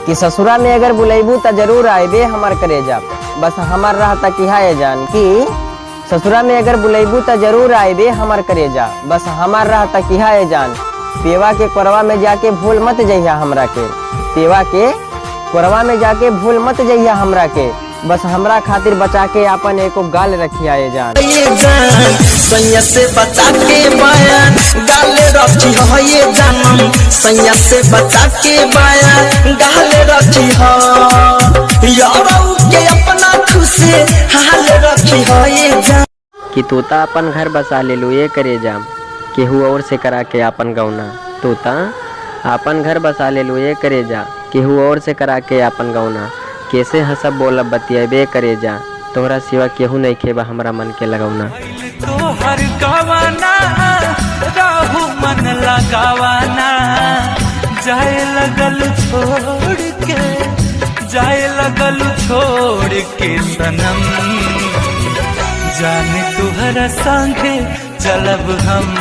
कि ससुरा में अगर बुलेबू त जरूर आएबे हमार करेजा, बस हमार रहता कि हाय जान। कि ससुरा में अगर बुलेबू त जरूर आएबे हमार करेजा, बस हमार रहता कि हाय जान। पेवा के कोरवा में जाके भूल मत जइया हमरा के, पेवा के कोरवा में जाके भूल मत जइया हमरा के, बस हमरा खातिर बचा के अपन एको गाल रखिया ये जान। सैया से बचा के बयान गाल रखी हो ये जानम, सैया से बचा के बयान गाल रखी हो यारों के अपना खुशी हाल रखी हो ये जान। कि तोता अपन घर बसा ले लो ये करेजा, केहू और से करा के अपन गौना। तोता अपन घर बसा ले लो ये करेजा, केहू और से करा के अपन गौना। कैसे हंसब बोलब बतियाबे करेजा, तोहरा सिवा केहू नहीं खेबा हमरा मन के लगौना। तोहर गवाना रहू मन लगावाना, जाए लगल छोड़ के, जाए लगल छोड़ के सनम, जाने तुहरा संगे चलब हम।